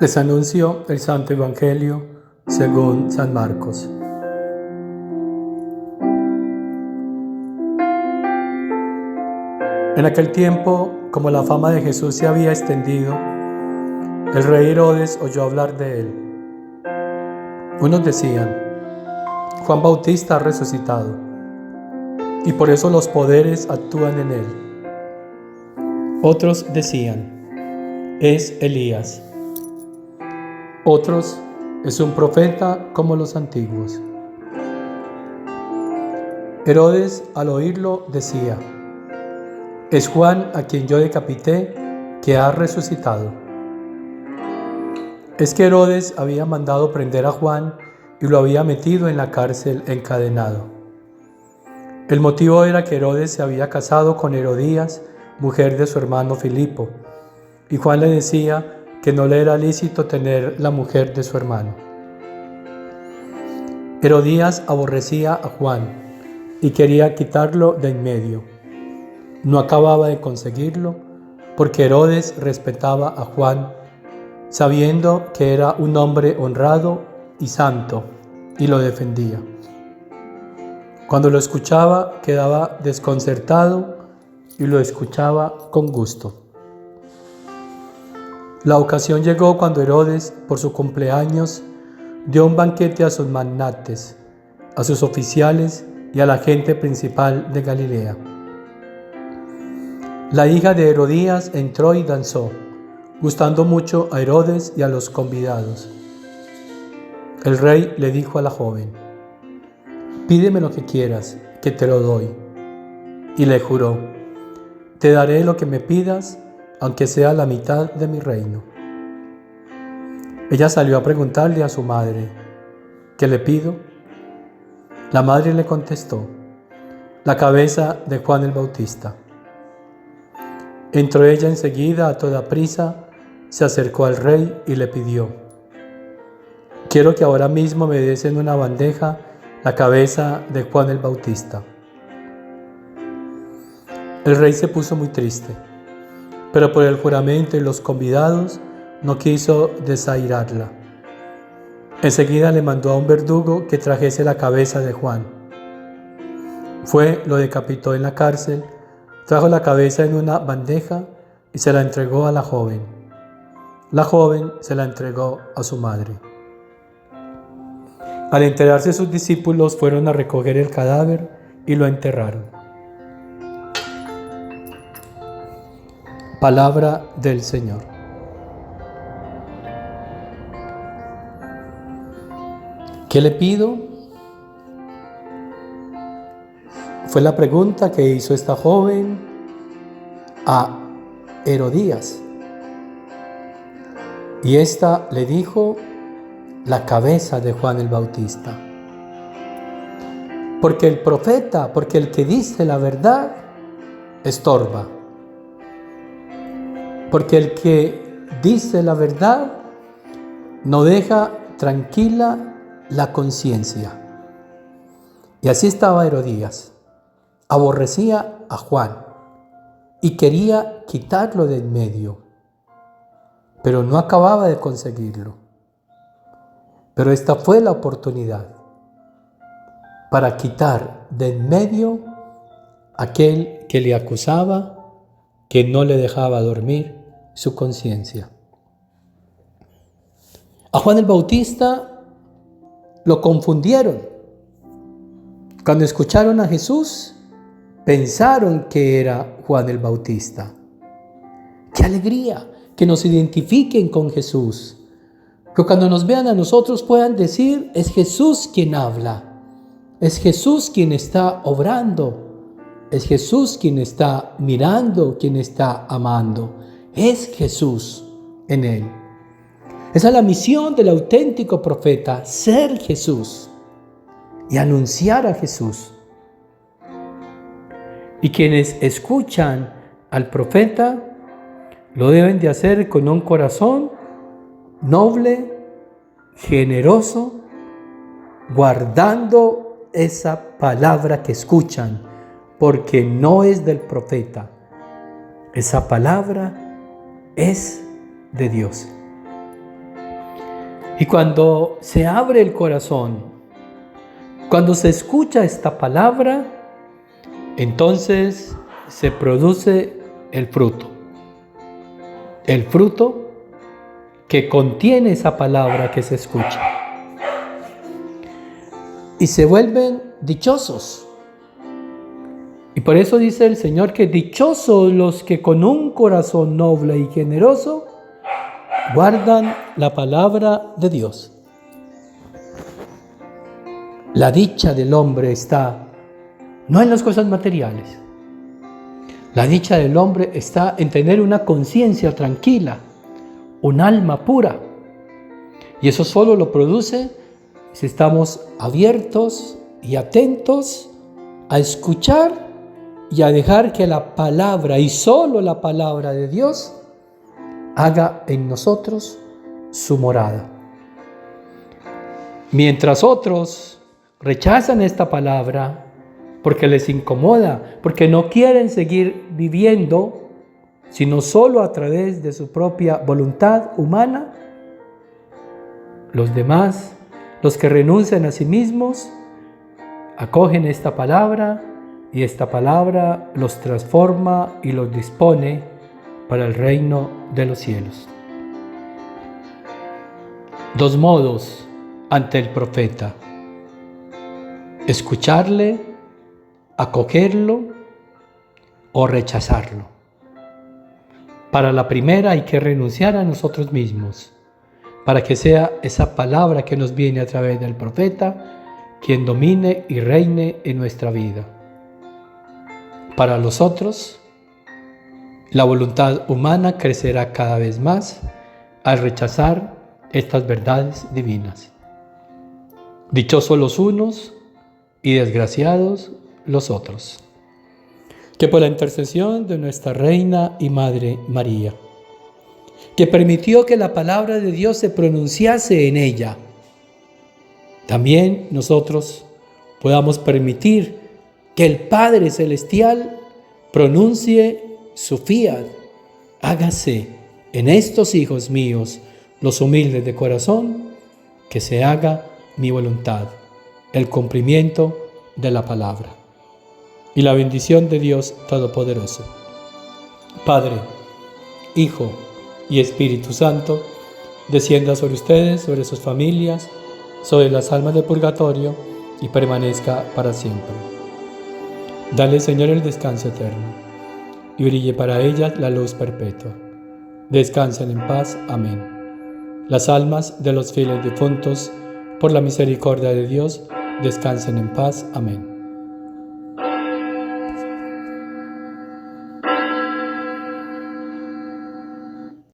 Les anuncio el Santo Evangelio según San Marcos. En aquel tiempo, como la fama de Jesús se había extendido, el rey Herodes oyó hablar de él. Unos decían: Juan Bautista ha resucitado, y por eso los poderes actúan en él. Otros decían: es Elías. Otros: es un profeta como los antiguos. Herodes, al oírlo, decía: es Juan, a quien yo decapité, que ha resucitado. Es que Herodes había mandado prender a Juan y lo había metido en la cárcel encadenado. El motivo era que Herodes se había casado con Herodías, mujer de su hermano Filipo, y Juan le decía que no le era lícito tener la mujer de su hermano. Herodías aborrecía a Juan y quería quitarlo de en medio. No acababa de conseguirlo porque Herodes respetaba a Juan, sabiendo que era un hombre honrado y santo, y lo defendía. Cuando lo escuchaba quedaba desconcertado y lo escuchaba con gusto. La ocasión llegó cuando Herodes, por su cumpleaños, dio un banquete a sus magnates, a sus oficiales y a la gente principal de Galilea. La hija de Herodías entró y danzó, gustando mucho a Herodes y a los convidados. El rey le dijo a la joven: pídeme lo que quieras, que te lo doy. Y le juró: te daré lo que me pidas, aunque sea la mitad de mi reino. Ella salió a preguntarle a su madre: ¿qué le pido? La madre le contestó: la cabeza de Juan el Bautista. Entró ella enseguida a toda prisa, se acercó al rey y le pidió: quiero que ahora mismo me des en una bandeja la cabeza de Juan el Bautista. El rey se puso muy triste, pero por el juramento y los convidados no quiso desairarla. Enseguida le mandó a un verdugo que trajese la cabeza de Juan. Fue, lo decapitó en la cárcel, trajo la cabeza en una bandeja y se la entregó a la joven. La joven se la entregó a su madre. Al enterarse sus discípulos fueron a recoger el cadáver y lo enterraron. Palabra del Señor. ¿Qué le pido? Fue la pregunta que hizo esta joven a Herodías. Y ésta le dijo: la cabeza de Juan el Bautista. Porque el profeta, porque el que dice la verdad, estorba. Porque el que dice la verdad no deja tranquila la conciencia. Y así estaba Herodías. Aborrecía a Juan y quería quitarlo de en medio, pero no acababa de conseguirlo. Pero esta fue la oportunidad para quitar de en medio aquel que le acusaba, que no le dejaba dormir su conciencia. A Juan el Bautista lo confundieron. Cuando escucharon a Jesús, pensaron que era Juan el Bautista. ¡Qué alegría que nos identifiquen con Jesús! Que cuando nos vean a nosotros puedan decir: es Jesús quien habla, es Jesús quien está obrando, es Jesús quien está mirando, quien está amando, es Jesús en él. Esa es la misión del auténtico profeta: ser Jesús y anunciar a Jesús. Y quienes escuchan al profeta lo deben de hacer con un corazón noble, generoso, guardando esa palabra que escuchan, porque no es del profeta. Esa palabra es de Dios. Y cuando se abre el corazón, cuando se escucha esta palabra, entonces se produce el fruto. El fruto que contiene esa palabra que se escucha. Y se vuelven dichosos. Y por eso dice el Señor que dichosos los que con un corazón noble y generoso guardan la palabra de Dios. La dicha del hombre está no en las cosas materiales. La dicha del hombre está en tener una conciencia tranquila, un alma pura. Y eso solo lo produce si estamos abiertos y atentos a escuchar y a dejar que la palabra, y solo la palabra de Dios, haga en nosotros su morada. Mientras otros rechazan esta palabra porque les incomoda, porque no quieren seguir viviendo, sino solo a través de su propia voluntad humana, los demás, los que renuncian a sí mismos, acogen esta palabra y esta palabra los transforma y los dispone para el reino de los cielos. Dos modos ante el profeta: escucharle, acogerlo o rechazarlo. Para la primera hay que renunciar a nosotros mismos, para que sea esa palabra que nos viene a través del profeta quien domine y reine en nuestra vida. Para los otros, la voluntad humana crecerá cada vez más al rechazar estas verdades divinas. Dichosos los unos y desgraciados los otros. Que por la intercesión de nuestra Reina y Madre María, que permitió que la palabra de Dios se pronunciase en ella, también nosotros podamos permitir que el Padre Celestial pronuncie su fiat, hágase en estos hijos míos, los humildes de corazón, que se haga mi voluntad, el cumplimiento de la palabra. Y la bendición de Dios Todopoderoso, Padre, Hijo y Espíritu Santo, descienda sobre ustedes, sobre sus familias, sobre las almas del purgatorio y permanezca para siempre. Dale, Señor, el descanso eterno y brille para ellas la luz perpetua. Descansen en paz. Amén. Las almas de los fieles difuntos, por la misericordia de Dios, descansen en paz. Amén.